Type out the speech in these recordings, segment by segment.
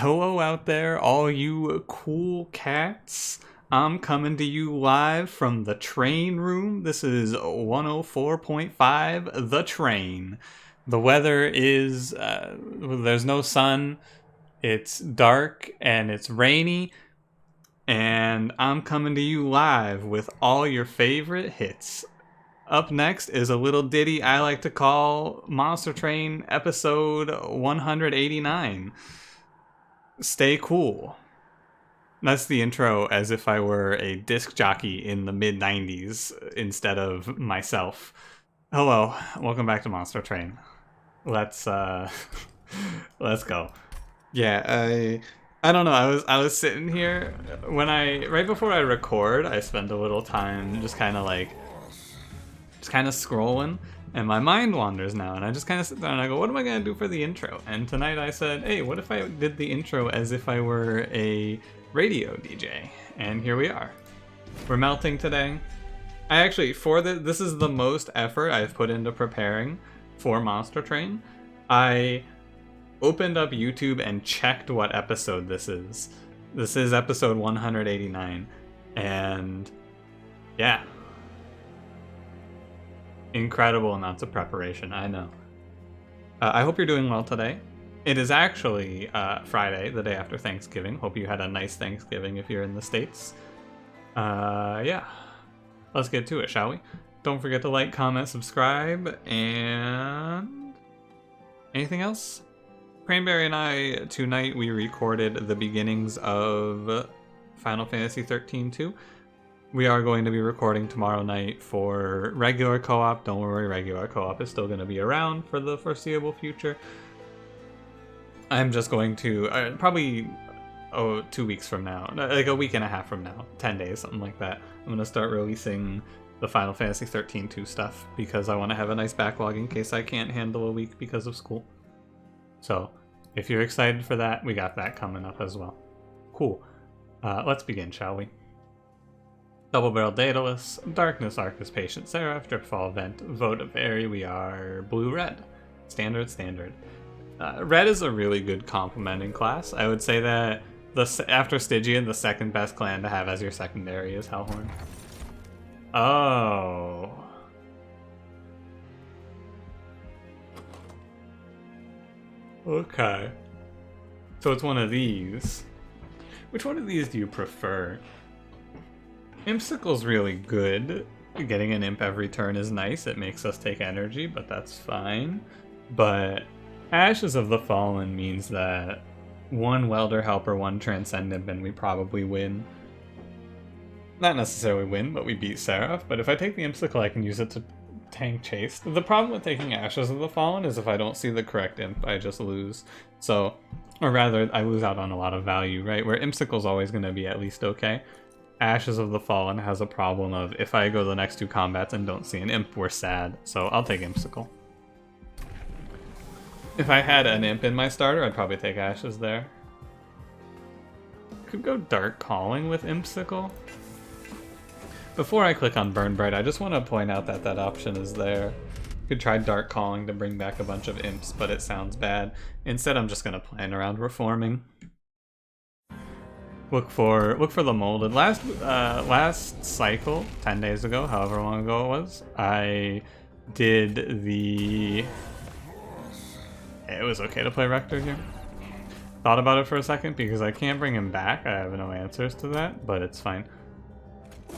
Hello out there, all you cool cats. I'm coming to you live from the train room. This is 104.5 The Train. The weather is, there's no sun, it's dark, and it's rainy. And I'm coming to you live with all your favorite hits. Up next is a little ditty I like to call Monster Train episode 189. Stay cool. That's the intro as if I were a disc jockey in the mid-90s instead of myself. Hello, welcome back to Monster Train. Let's let's go. Yeah, I don't know, I was sitting here when right before I record, I spend a little time just kind of scrolling, and my mind wanders now, and I just kind of sit there and I go, what am I going to do for the intro? And tonight I said, hey, what if I did the intro as if I were a radio DJ? And here we are. We're melting today. I actually, this is the most effort I've put into preparing for Monster Train. I opened up YouTube and checked what episode this is. This is episode 189, and yeah. Incredible amounts of preparation, I know. I hope you're doing well today. It is actually Friday, the day after Thanksgiving. Hope you had a nice Thanksgiving if you're in the States. Yeah. Let's get to it, shall we? Don't forget to like, comment, subscribe, and anything else? Cranberry and I, tonight, we recorded the beginnings of Final Fantasy 13-2. We are going to be recording tomorrow night for regular co-op. Don't worry, regular co-op is still going to be around for the foreseeable future. I'm just going to, probably 2 weeks from now, like a week and a half from now, 10 days, something like that. I'm going to start releasing the Final Fantasy 13-2 stuff because I want to have a nice backlog in case I can't handle a week because of school. So, if you're excited for that, we got that coming up as well. Cool. Let's begin, shall we? Double Barrel Daedalus, Darkness Arcus Patient Seraph, Dripfall Vent, Vote of Airy, we are Blue-Red. Standard. Red is a really good complementing class. I would say that after Stygian, the second best clan to have as your secondary is Hellhorned. Oh. Okay. So it's one of these. Which one of these do you prefer? Impsicle's really good. Getting an imp every turn is nice. It makes us take energy, but that's fine. But Ashes of the Fallen means that one Welder Helper, one Transcendent, and we probably win. Not necessarily win, but we beat Seraph. But if I take the Impsicle, I can use it to tank Chase. The problem with taking Ashes of the Fallen is if I don't see the correct imp, I just lose. So, or rather, I lose out on a lot of value, right? Where Impsicle's always going to be at least okay. Ashes of the Fallen has a problem of if I go the next two combats and don't see an imp, we're sad. So I'll take Impsicle. If I had an imp in my starter, I'd probably take Ashes there. Could go Dark Calling with Impsicle. Before I click on Burn Bright, I just want to point out that that option is there. Could try Dark Calling to bring back a bunch of imps, but it sounds bad. Instead, I'm just going to plan around Reforming. Look for the molded. Last cycle, 10 days ago, however long ago it was, I did the... It was okay to play Rector here. Thought about it for a second because I can't bring him back. I have no answers to that, but it's fine.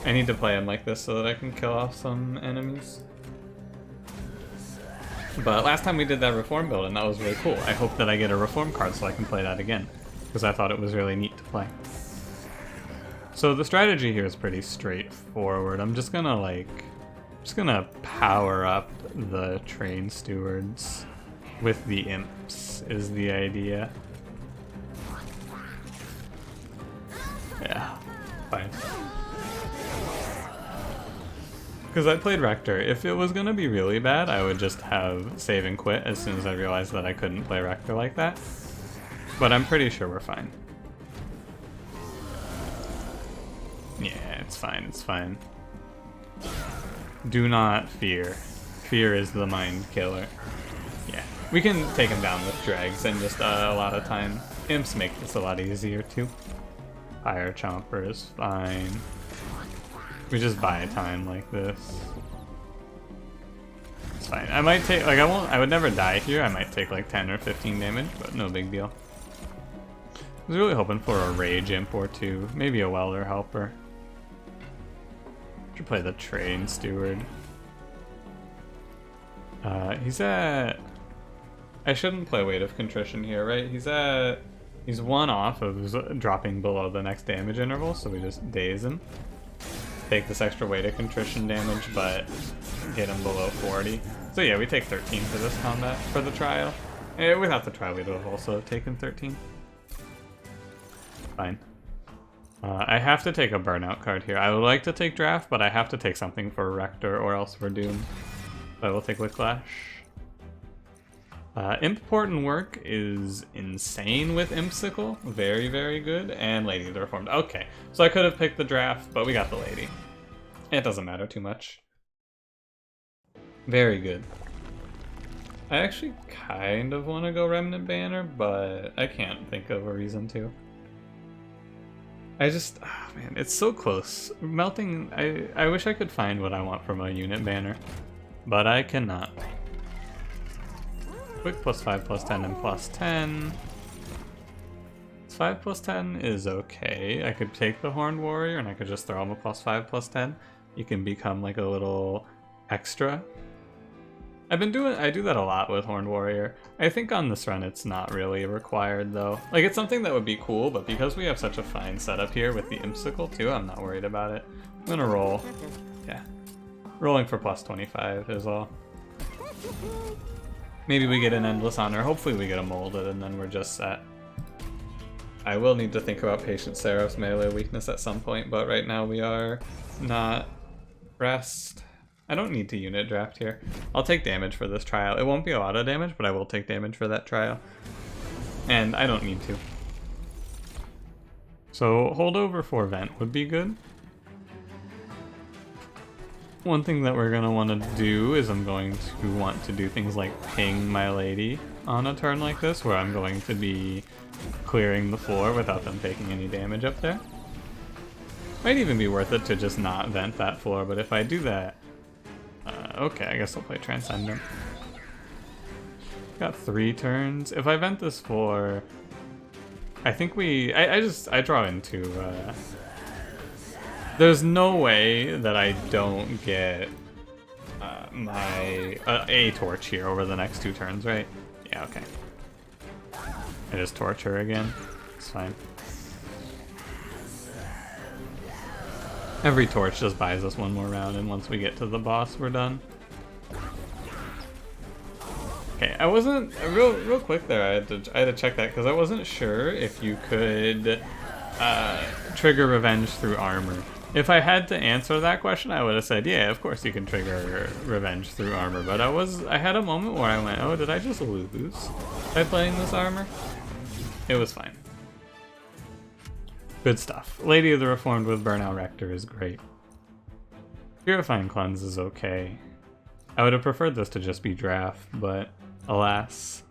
I need to play him like this so that I can kill off some enemies. But last time we did that Reform build and that was really cool. I hope that I get a Reform card so I can play that again because I thought it was really neat to play. So the strategy here is pretty straightforward. I'm just gonna power up the train stewards with the imps is the idea. Yeah, fine. Because I played Rector. If it was gonna be really bad, I would just have save and quit as soon as I realized that I couldn't play Rector like that. But I'm pretty sure we're fine. Yeah, it's fine. Do not fear. Fear is the mind killer. Yeah, we can take him down with drags in just a lot of time. Imps make this a lot easier too. Fire Chomper is fine. We just buy time like this. It's fine. I might take, like, I would never die here. I might take like 10 or 15 damage, but no big deal. I was really hoping for a Rage Imp or two. Maybe a Welder Helper. Should play the Train Steward. He's at... I shouldn't play Weight of Contrition here, right? He's one off of dropping below the next damage interval, so we just daze him. Take this extra Weight of Contrition damage, but get him below 40. So yeah, we take 13 for this combat, for the trial. And without the trial, we'd have also taken 13. Fine. I have to take a Burnout card here. I would like to take Draft, but I have to take something for Rector, or else we're doomed. So I will take Whiplash. Imp Port and Work is insane with Impsicle. Very, very good. And Lady of the Reformed. Okay, so I could have picked the Draft, but we got the Lady. It doesn't matter too much. Very good. I actually kind of want to go Remnant Banner, but I can't think of a reason to. Oh man, it's so close. Melting, I wish I could find what I want from a unit banner, but I cannot. Quick +5, +10, and +10. 5 +10 is okay. I could take the Horned Warrior and I could just throw him a +5, +10. You can become like a little extra. I do that a lot with Horned Warrior. I think on this run it's not really required though. Like, it's something that would be cool, but because we have such a fine setup here with the Impsicle too, I'm not worried about it. I'm gonna roll. Yeah. Rolling for +25 is all. Maybe we get an Endless Honor. Hopefully we get a Molded and then we're just set. I will need to think about Patient Seraph's melee weakness at some point, but right now we are not pressed. I don't need to unit draft here. I'll take damage for this trial. It won't be a lot of damage, but I will take damage for that trial. And I don't need to. So holdover for Vent would be good. One thing that we're going to want to do is I'm going to want to do things like ping my lady on a turn like this, where I'm going to be clearing the floor without them taking any damage up there. Might even be worth it to just not vent that floor, but if I do that... okay, I guess I'll play Transcendent. Got 3 turns. If I vent this floor... I think I draw into... there's no way that I don't get a torch here over the next 2 turns, right? Yeah, okay. I just torch her again. It's fine. Every torch just buys us 1 more round, and once we get to the boss, we're done. Okay, I wasn't real quick there. I had to check that because I wasn't sure if you could trigger revenge through armor. If I had to answer that question, I would have said, yeah, of course you can trigger revenge through armor. But I had a moment where I went, oh, did I just lose by playing this armor? It was fine. Good stuff. Lady of the Reformed with Burnout Rector is great. Purifying Cleanse is okay. I would have preferred this to just be draft, but alas.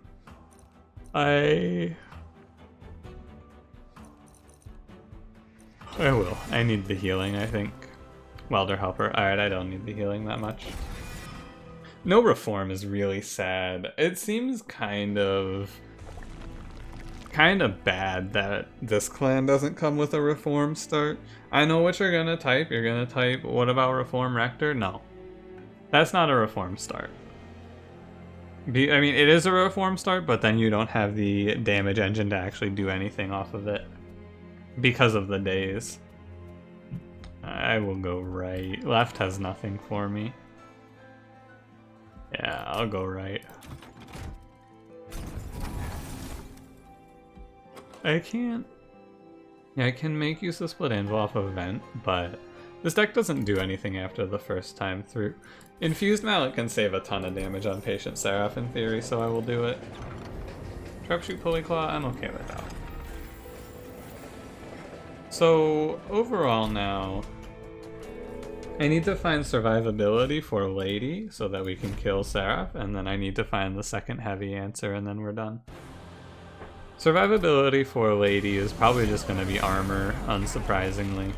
I will. I need the healing, I think. Welder Helper. Alright, I don't need the healing that much. No Reform is really sad. It seems kind of bad that this clan doesn't come with a Reform start. I know what you're gonna type. You're gonna type, what about Reform Rector? No. That's not a Reform start. I mean, it is a Reform start, but then you don't have the damage engine to actually do anything off of it. Because of the days. I will go right. Left has nothing for me. Yeah, I'll go right. I can't... Yeah, I can make use of Split Anvil off of Vent, but this deck doesn't do anything after the first time through. Infused Mallet can save a ton of damage on Patient Seraph in theory, so I will do it. Sharpshoot Pulley Claw, I'm okay with that. So, overall now, I need to find survivability for Lady so that we can kill Seraph, and then I need to find the second heavy answer, and then we're done. Survivability for a lady is probably just going to be armor, unsurprisingly.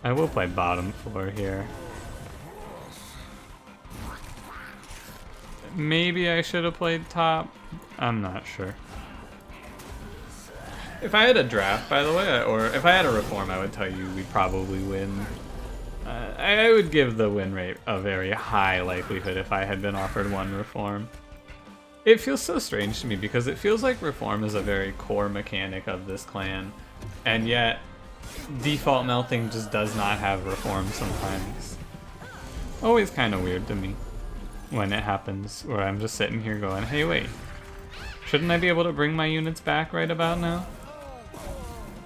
I will play bottom floor here. Maybe I should have played top. I'm not sure. If I had a draft, by the way, or if I had a reform, I would tell you we'd probably win. I would give the win rate a very high likelihood if I had been offered one reform. It feels so strange to me because it feels like reform is a very core mechanic of this clan, and yet default melting just does not have reform sometimes. Always kind of weird to me when it happens, where I'm just sitting here going, hey wait, shouldn't I be able to bring my units back right about now?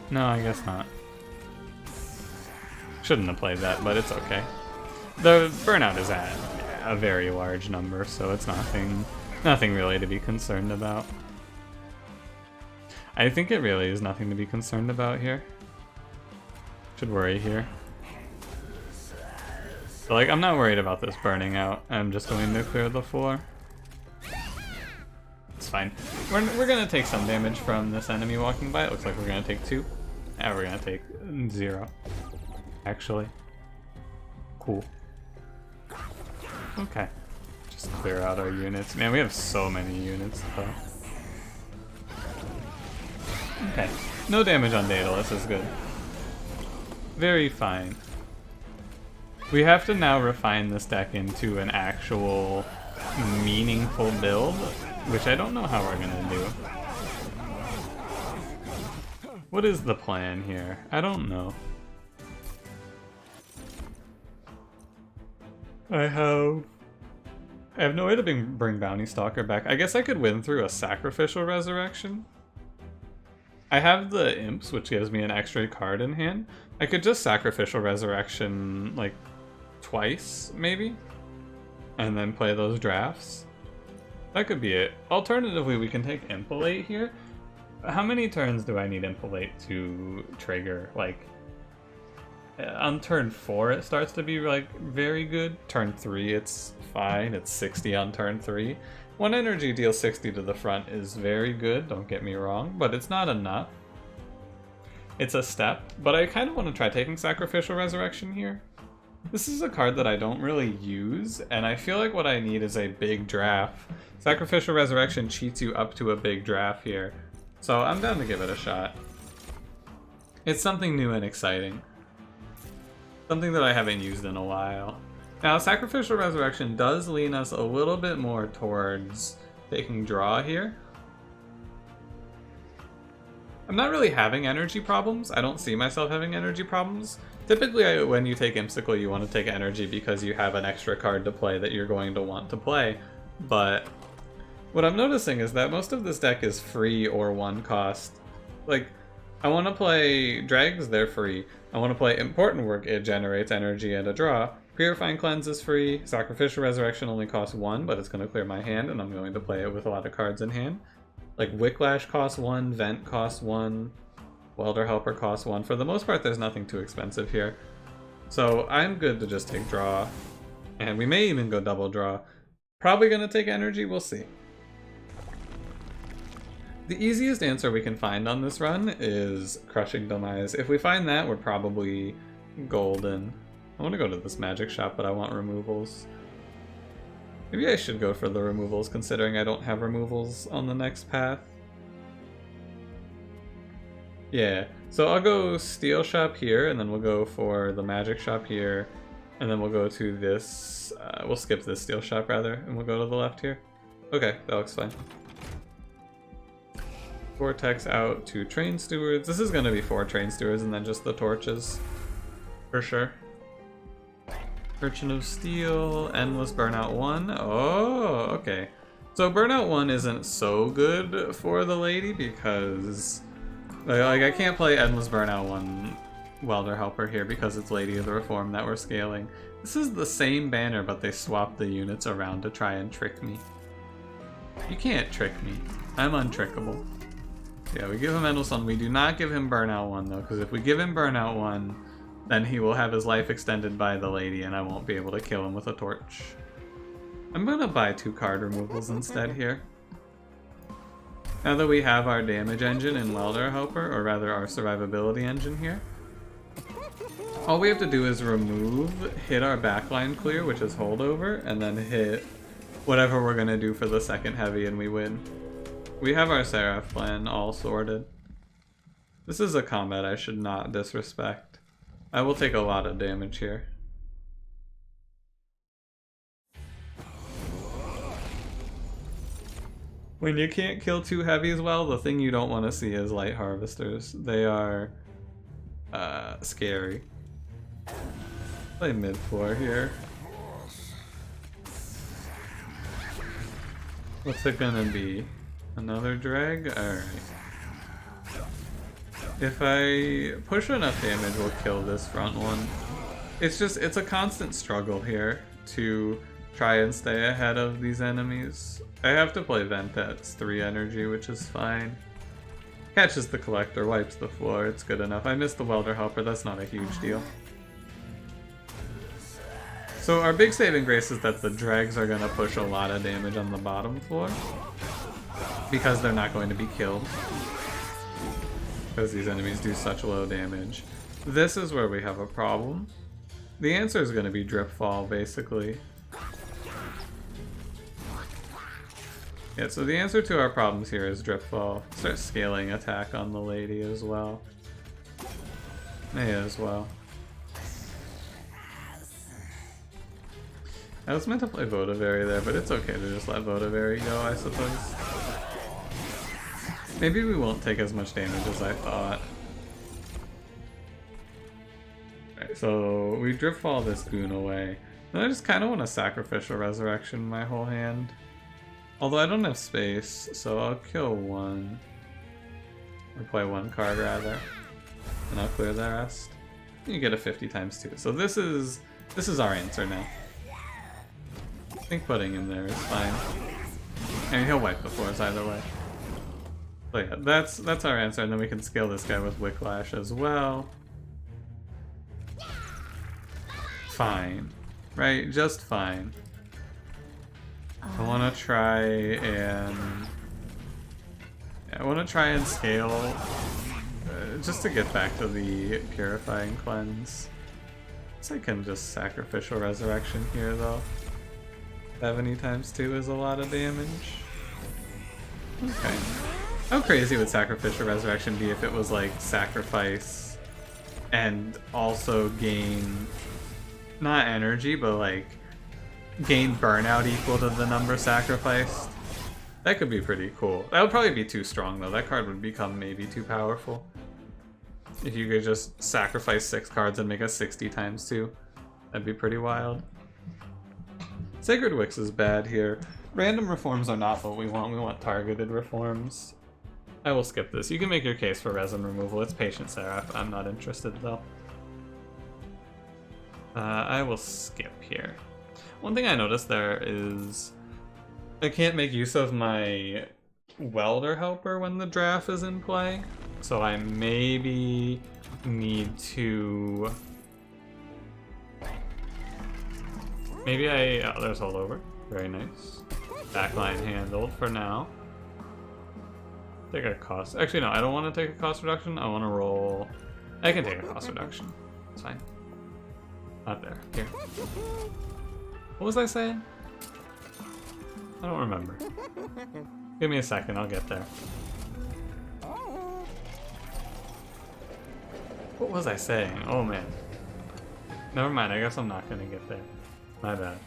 No, I guess not. Shouldn't have played that, but it's okay. The burnout is at a very large number, so it's nothing really to be concerned about. I think it really is nothing to be concerned about here. Should worry here. So, like, I'm not worried about this burning out. I'm just going to clear the floor. It's fine. We're gonna take some damage from this enemy walking by. It looks like we're gonna take 2. Yeah, we're gonna take 0. Actually. Cool. Okay. Just clear out our units. Man, we have so many units, though. Okay. No damage on Daedalus is good. Very fine. We have to now refine this deck into an actual meaningful build, which I don't know how we're gonna do. What is the plan here? I don't know. I have no way to bring Bounty Stalker back. I guess I could win through a Sacrificial Resurrection. I have the Imps, which gives me an extra card in hand. I could just Sacrificial Resurrection, like, twice, maybe? And then play those drafts. That could be it. Alternatively, we can take Impolate here. How many turns do I need Impolate to trigger? Like, on turn 4 it starts to be, like, very good. Turn 3 it's fine. It's 60 on turn 3. 1 energy deals 60 to the front is very good, don't get me wrong, but it's not enough. It's a step, but I kind of want to try taking Sacrificial Resurrection here. This is a card that I don't really use, and I feel like what I need is a big draft. Sacrificial Resurrection cheats you up to a big draft here, so I'm down to give it a shot. It's something new and exciting. Something that I haven't used in a while. Now, Sacrificial Resurrection does lean us a little bit more towards taking draw here. I'm not really having energy problems. I don't see myself having energy problems. Typically, when you take Imsicle, you want to take energy because you have an extra card to play that you're going to want to play. But what I'm noticing is that most of this deck is free or 1 cost. Like, I want to play Dregs, they're free. I want to play Important Work, it generates energy and a draw. Purifying Cleanse is free. Sacrificial Resurrection only costs 1, but it's going to clear my hand, and I'm going to play it with a lot of cards in hand. Like, Wicklash costs 1, Vent costs 1, Welder Helper costs 1. For the most part, there's nothing too expensive here. So I'm good to just take draw. And we may even go double draw. Probably going to take energy, we'll see. The easiest answer we can find on this run is Crushing Demise. If we find that, we're probably golden. I want to go to this magic shop, but I want removals. Maybe I should go for the removals, considering I don't have removals on the next path. Yeah, so I'll go Steel Shop here, and then we'll go for the Magic Shop here, and then we'll go to this, we'll skip this Steel Shop rather, and we'll go to the left here. Okay, that looks fine. Vortex out to Train Stewards. This is going to be 4 Train Stewards and then just the torches, for sure. Merchant of Steel, Endless Burnout 1. Oh, okay. So Burnout 1 isn't so good for the lady because, like, I can't play Endless Burnout 1 Welder Helper here because it's Lady of the Reform that we're scaling. This is the same banner, but they swapped the units around to try and trick me. You can't trick me. I'm untrickable. Yeah, we give him Endless 1. We do not give him Burnout 1, though, because if we give him Burnout 1, then he will have his life extended by the lady, and I won't be able to kill him with a torch. I'm gonna buy 2 card removals instead here. Now that we have our damage engine in Welder Helper, or rather our survivability engine here, all we have to do is hit our backline clear, which is holdover, and then hit whatever we're gonna do for the second heavy and we win. We have our Seraph plan all sorted. This is a combat I should not disrespect. I will take a lot of damage here. When you can't kill two heavies well, the thing you don't want to see is light harvesters. They are scary. Play mid 4 here. What's it gonna be? Another drag? Alright. If I push enough damage, we'll kill this front one. It's a constant struggle here to try and stay ahead of these enemies. I have to play Vent at 3 energy, which is fine. Catches the Collector, wipes the floor, it's good enough. I missed the Welder Helper, that's not a huge deal. So our big saving grace is that the dregs are going to push a lot of damage on the bottom floor, because they're not going to be killed. Because these enemies do such low damage. This is where we have a problem. The answer is going to be Drip Fall, basically. Yeah, so the answer to our problems here is Drip Fall. Start scaling attack on the lady as well. May as well. I was meant to play Votivary there, but it's okay to just let Votivary go, I suppose. Maybe we won't take as much damage as I thought. Alright, so we Drip Fall this goon away. And I just kind of want a Sacrificial Resurrection my whole hand. Although I don't have space, so I'll kill one. Or play one card rather. And I'll clear the rest. You get a 50 times 2. So this is our answer now. I think putting him there is fine. And he'll wipe the floors either way. So yeah, that's our answer, and then we can scale this guy with Wicklash as well. Fine. Right? Just fine. I want to try and... Yeah, I want to try and scale just to get back to the Purifying Cleanse. So I can just Sacrificial Resurrection here though. 70 times 2 is a lot of damage. Okay. How crazy would Sacrificial Resurrection be if it was like sacrifice and also gain, not energy, but like gain burnout equal to the number sacrificed? That could be pretty cool. That would probably be too strong though. That card would become maybe too powerful. If you could just sacrifice 6 cards and make a 60 times 2. That'd be pretty wild. Sacred Wicks is bad here. Random reforms are not what we want targeted reforms. I will skip this. You can make your case for resin removal. It's Patient Seraph. I'm not interested though. I will skip here. One thing I noticed there is I can't make use of my Welder Helper when the draft is in play. So I maybe need to... Maybe oh, there's holdover. Very nice. Backline handled for now. Take a cost. Actually, no, I don't want to take a cost reduction. I want to roll. I can take a cost reduction. It's fine. Not there. Here. What was I saying? I don't remember. Give me a second. I'll get there. What was I saying? Oh man. Never mind. I guess I'm not gonna get there. My bad.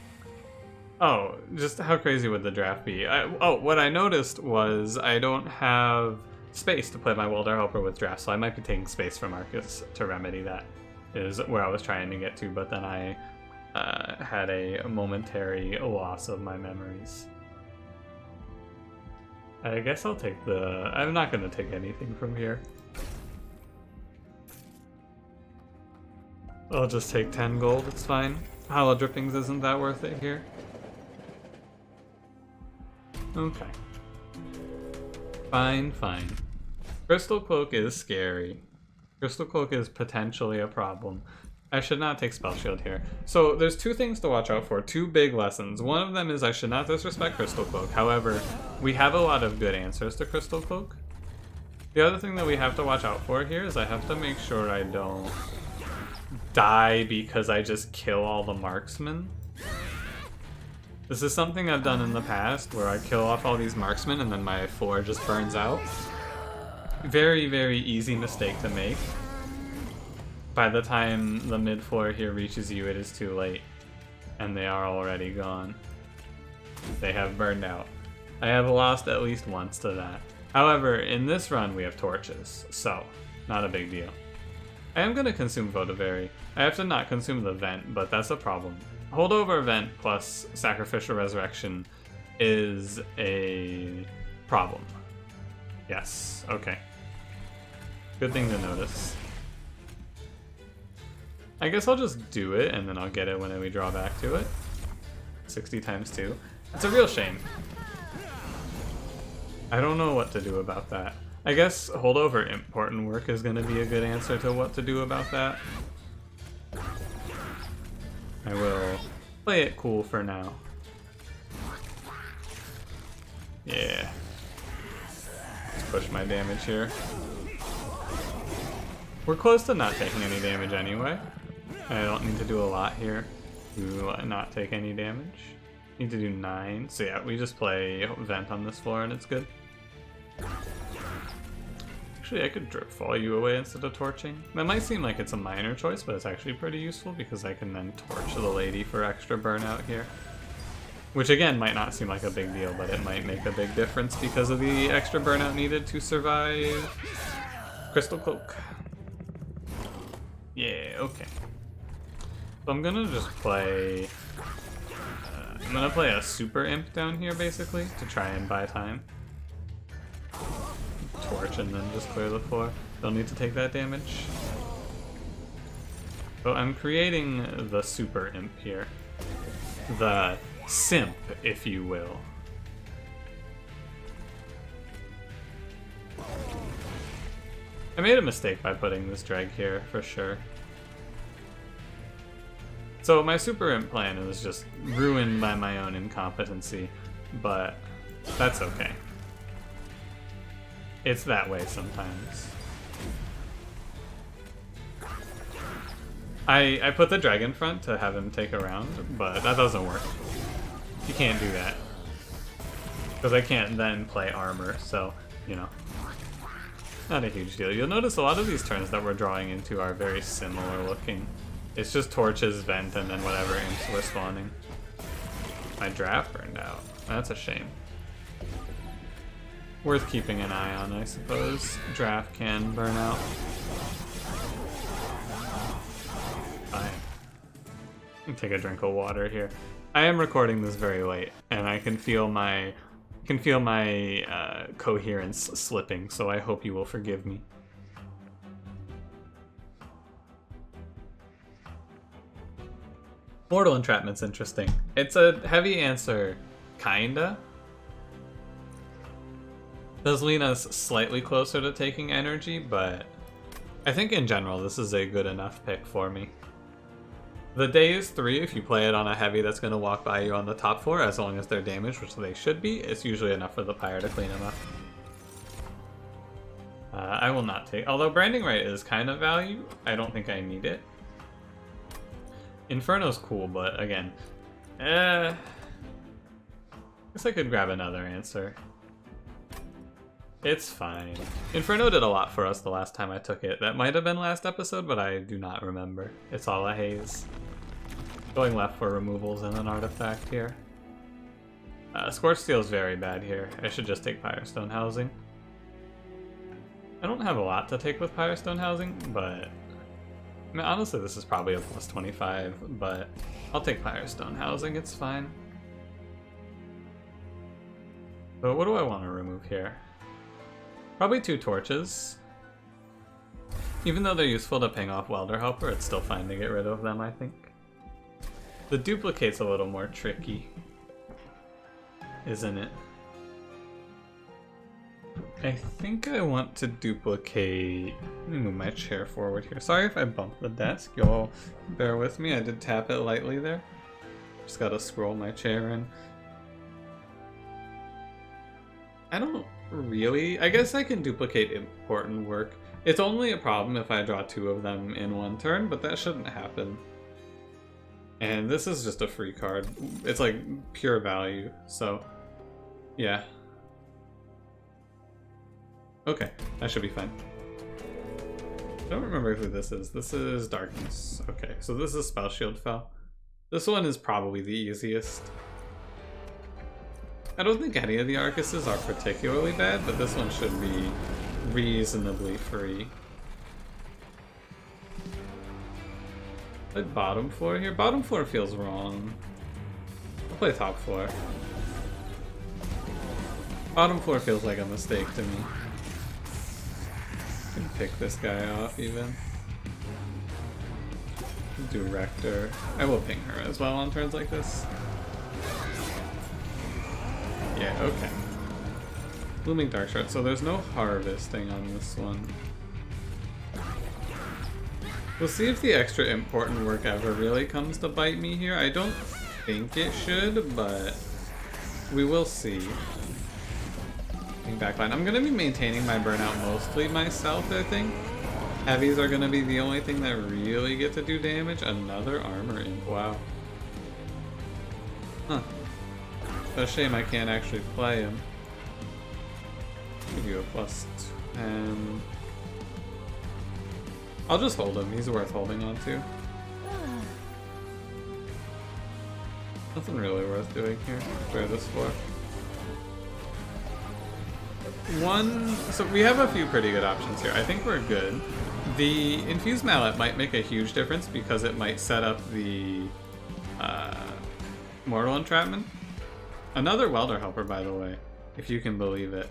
Oh, just how crazy would the draft be? What I noticed was I don't have space to play my Welder Helper with draft, so I might be taking space from Marcus to remedy that, is where I was trying to get to, but then I had a momentary loss of my memories. I guess I'll take the... I'm not going to take anything from here. I'll just take 10 gold, it's fine. Hollow Drippings isn't that worth it here. Okay. Fine, fine. Crystal Cloak is scary. Crystal Cloak is potentially a problem. I should not take Spell Shield here. So there's two things to watch out for, two big lessons. One of them is I should not disrespect Crystal Cloak. However, we have a lot of good answers to Crystal Cloak. The other thing that we have to watch out for here is I have to make sure I don't die because I just kill all the marksmen. This is something I've done in the past where I kill off all these marksmen and then my floor just burns out. Very, very easy mistake to make. By the time the mid floor here reaches you, it is too late. And they are already gone. They have burned out. I have lost at least once to that. However, in this run we have torches, so not a big deal. I am going to consume Votavary. I have to not consume the vent, but that's a problem. Holdover vent plus Sacrificial Resurrection is a problem. Yes, okay. Good thing to notice. I guess I'll just do it, and then I'll get it when we draw back to it. 60 times 2. It's a real shame. I don't know what to do about that. I guess holdover important work is going to be a good answer to what to do about that. I will play it cool for now. Yeah. Let's push my damage here. We're close to not taking any damage anyway. I don't need to do a lot here to not take any damage. Need to do 9. So yeah, we just play Vent on this floor and it's good. Actually, I could Drip Fall you away instead of torching. That might seem like it's a minor choice, but it's actually pretty useful because I can then torch the lady for extra burnout here. Which again, might not seem like a big deal, but it might make a big difference because of the extra burnout needed to survive Crystal Cloak. Yeah, okay. So I'm gonna just play... I'm gonna play a Super Imp down here, basically, to try and buy time. Torch and then just clear the floor. Don't need to take that damage. So I'm creating the Super Imp here. The Simp, if you will. I made a mistake by putting this drag here, for sure. So my Super Imp plan is just ruined by my own incompetency, but that's okay. It's that way sometimes. I put the dragon front to have him take a round, but that doesn't work. You can't do that. Because I can't then play armor, so, you know. Not a huge deal. You'll notice a lot of these turns that we're drawing into are very similar looking. It's just torches, vent, and then whatever imps we're spawning. My draft burned out. That's a shame. Worth keeping an eye on, I suppose. Draft can burn out. Fine. Take a drink of water here. I am recording this very late, and I can feel my coherence slipping, so I hope you will forgive me. Mortal Entrapment's interesting. It's a heavy answer, kinda. Does lean us slightly closer to taking energy, but I think in general this is a good enough pick for me. The day is 3 if you play it on a heavy that's going to walk by you on the top floor, as long as they're damaged, which they should be. It's usually enough for the pyre to clean them up. I will not take... Although Branding Right is kind of value, I don't think I need it. Inferno's cool, but again... guess I could grab another answer. It's fine. Inferno did a lot for us the last time I took it. That might have been last episode, but I do not remember. It's all a haze. Going left for removals and an artifact here. Scorch Steel is very bad here. I should just take Pyrestone Housing. I don't have a lot to take with Pyrestone Housing, but... I mean, honestly, this is probably a plus 25, but I'll take Pyrestone Housing, it's fine. So what do I want to remove here? Probably 2 torches. Even though they're useful to ping off Welder Helper, it's still fine to get rid of them, I think. The duplicate's a little more tricky, isn't it? I think I want to duplicate... Let me move my chair forward here. Sorry if I bumped the desk. You'll bear with me. I did tap it lightly there. Just gotta scroll my chair in. I don't really... I guess I can duplicate important work. It's only a problem if I draw 2 of them in one turn, but that shouldn't happen. And this is just a free card. It's like pure value, so yeah. Okay, that should be fine. I don't remember who this is. This is Darkness. Okay, so this is Spell Shield Fell. This one is probably the easiest. I don't think any of the Arcuses are particularly bad, but this one should be reasonably free. Like bottom floor here? Bottom floor feels wrong. I'll play top floor. Bottom floor feels like a mistake to me. I can pick this guy off even. Do Rector. I will ping her as well on turns like this. Yeah, okay. Looming Dark Shard. So there's no harvesting on this one. We'll see if the extra important work ever really comes to bite me here. I don't think it should, but we will see. Backline. I'm going to be maintaining my burnout mostly myself, I think. Heavies are going to be the only thing that really get to do damage. Another armor imp. Wow. Huh. It's a shame I can't actually play him. Give you a +10. I'll just hold him. He's worth holding on to. Nothing really worth doing here. Try this for. So we have a few pretty good options here. I think we're good. The Infused Mallet might make a huge difference because it might set up the Mortal Entrapment. Another Welder Helper, by the way, if you can believe it.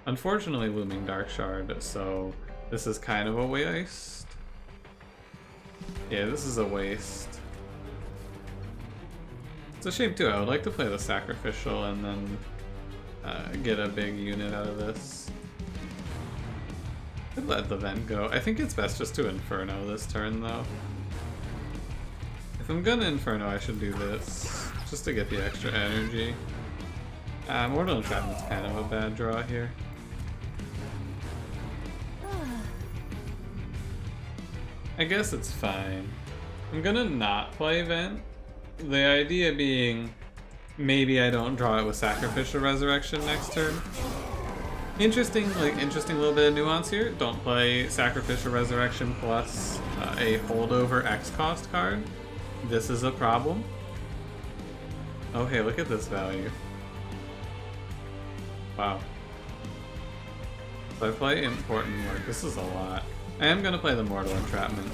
Unfortunately, Looming Dark Shard, so this is kind of a waste. Yeah, this is a waste. It's a shame too. I would like to play the Sacrificial and then get a big unit out of this. Could let the vent go. I think it's best just to Inferno this turn though. If I'm gonna Inferno, I should do this just to get the extra energy. Mortal Entrapment's kind of a bad draw here. I guess it's fine. I'm gonna not play Vent. The idea being, maybe I don't draw it with Sacrificial Resurrection next turn. Interesting little bit of nuance here. Don't play Sacrificial Resurrection plus a holdover X cost card. This is a problem. Oh hey, look at this value. Wow. So I play important work. This is a lot. I am gonna play the Mortal Entrapment.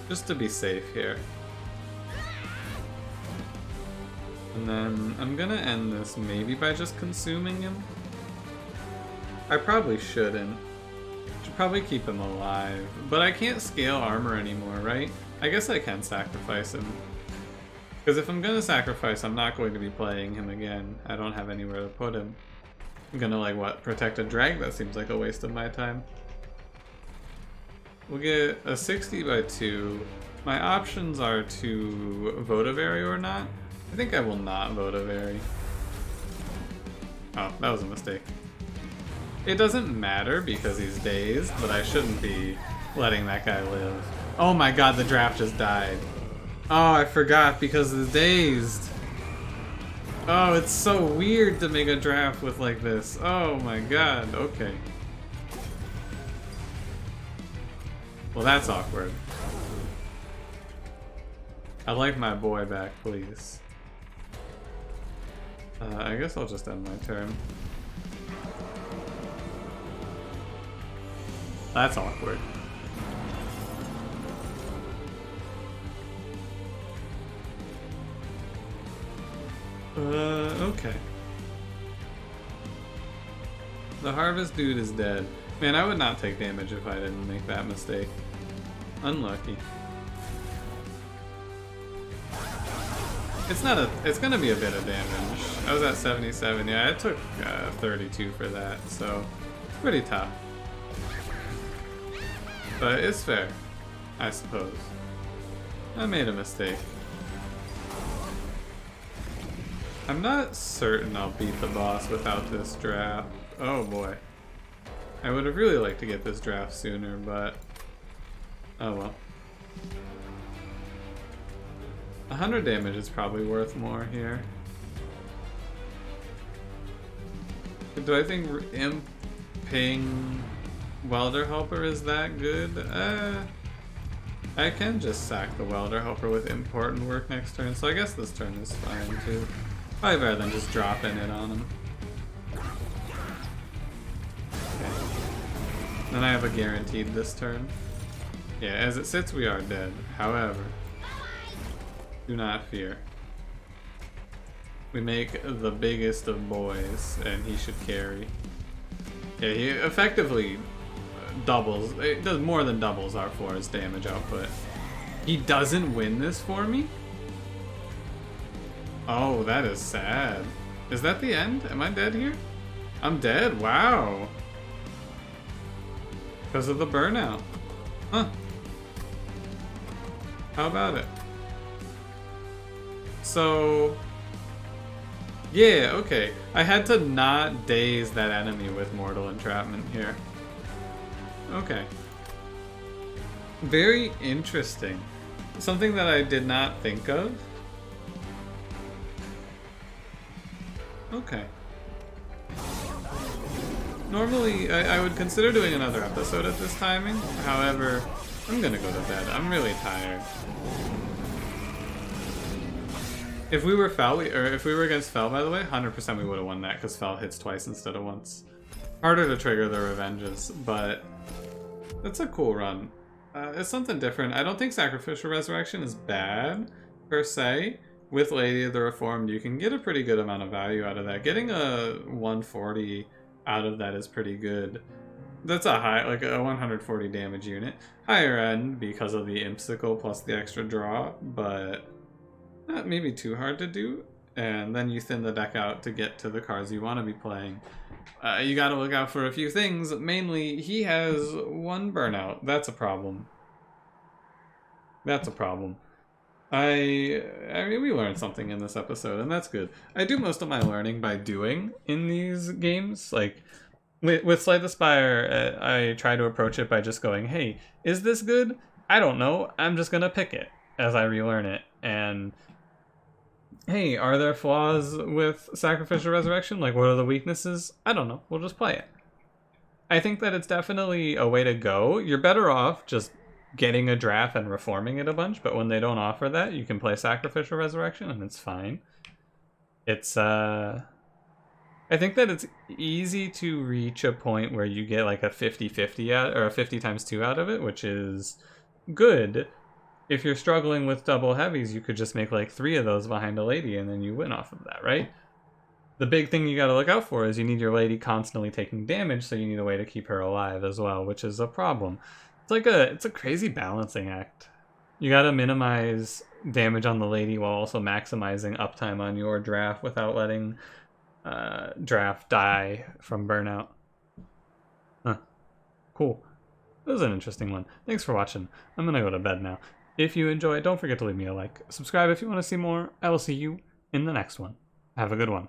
Just to be safe here. And then I'm gonna end this maybe by just consuming him. I probably shouldn't. Should probably keep him alive. But I can't scale armor anymore, right? I guess I can sacrifice him. Because if I'm gonna sacrifice, I'm not going to be playing him again. I don't have anywhere to put him. I'm gonna, like, what, protect a drag? That seems like a waste of my time. We'll get a 60 by 2. My options are to Votivary or not. I think I will not Votivary. Oh, that was a mistake. It doesn't matter because he's dazed, but I shouldn't be letting that guy live. Oh my god, the draft just died. Oh, I forgot because it's dazed. Oh, it's so weird to make a draft with like this. Oh my god, okay. Well, that's awkward. I'd like my boy back, please. I guess I'll just end my turn. That's awkward. Okay. The Harvest dude is dead. Man, I would not take damage if I didn't make that mistake. Unlucky. It's not a. It's gonna be a bit of damage. I was at 77. Yeah, I took 32 for that, so it's pretty tough. But it's fair, I suppose. I made a mistake. I'm not certain I'll beat the boss without this draft. Oh boy. I would have really liked to get this draft sooner, but oh well. 100 damage is probably worth more here. Do I think Imp ping Welder Helper is that good? I can just sack the Welder Helper with Important Work next turn, so I guess this turn is fine too. Probably better than just dropping it on him. Okay. Then I have a guaranteed this turn. Yeah, as it sits, we are dead. However, do not fear. We make the biggest of boys, and he should carry. Yeah, he effectively doubles. It does more than doubles our force damage output. He doesn't win this for me? Oh, that is sad. Is that the end? Am I dead here? I'm dead? Wow. Because of the burnout. Huh. How about it? So... yeah, okay. I had to not daze that enemy with Mortal Entrapment here. Okay. Very interesting. Something that I did not think of. Okay. Normally, I would consider doing another episode at this timing. However, I'm gonna go to bed. I'm really tired. If we were Fel, or if we were against Fel, by the way, 100% we would have won that because Fel hits twice instead of once. Harder to trigger the revenges, but it's a cool run. It's something different. I don't think Sacrificial Resurrection is bad, per se. With Lady of the Reformed, you can get a pretty good amount of value out of that. Getting a 140 out of that is pretty good. That's a high, like a 140 damage unit. Higher end because of the Impsicle plus the extra draw, but not maybe too hard to do. And then you thin the deck out to get to the cards you want to be playing. You gotta look out for a few things. Mainly, he has one burnout. That's a problem. That's a problem. I mean, we learned something in this episode, and that's good. I do most of my learning by doing in these games. Like, with Slay the Spire, I try to approach it by just going, hey, is this good? I don't know. I'm just gonna pick it as I relearn it. And, hey, are there flaws with Sacrificial Resurrection? Like, what are the weaknesses? I don't know. We'll just play it. I think that it's definitely a way to go. You're better off just getting a draft and reforming it a bunch, but when they don't offer that, you can play Sacrificial Resurrection and it's fine. It's I think that it's easy to reach a point where you get like a 50-50 out, or a 50 times 2 out of it, which is good. If you're struggling with double heavies, you could just make like 3 of those behind a lady and then you win off of that, right? The big thing you got to look out for is you need your lady constantly taking damage, so you need a way to keep her alive as well, which is a problem. It's a crazy balancing act. You gotta minimize damage on the lady while also maximizing uptime on your draft without letting draft die from burnout. Huh. Cool. That was an interesting one. Thanks for watching. I'm gonna go to bed now. If you enjoyed, don't forget to leave me a like. Subscribe if you want to see more. I will see you in the next one. Have a good one.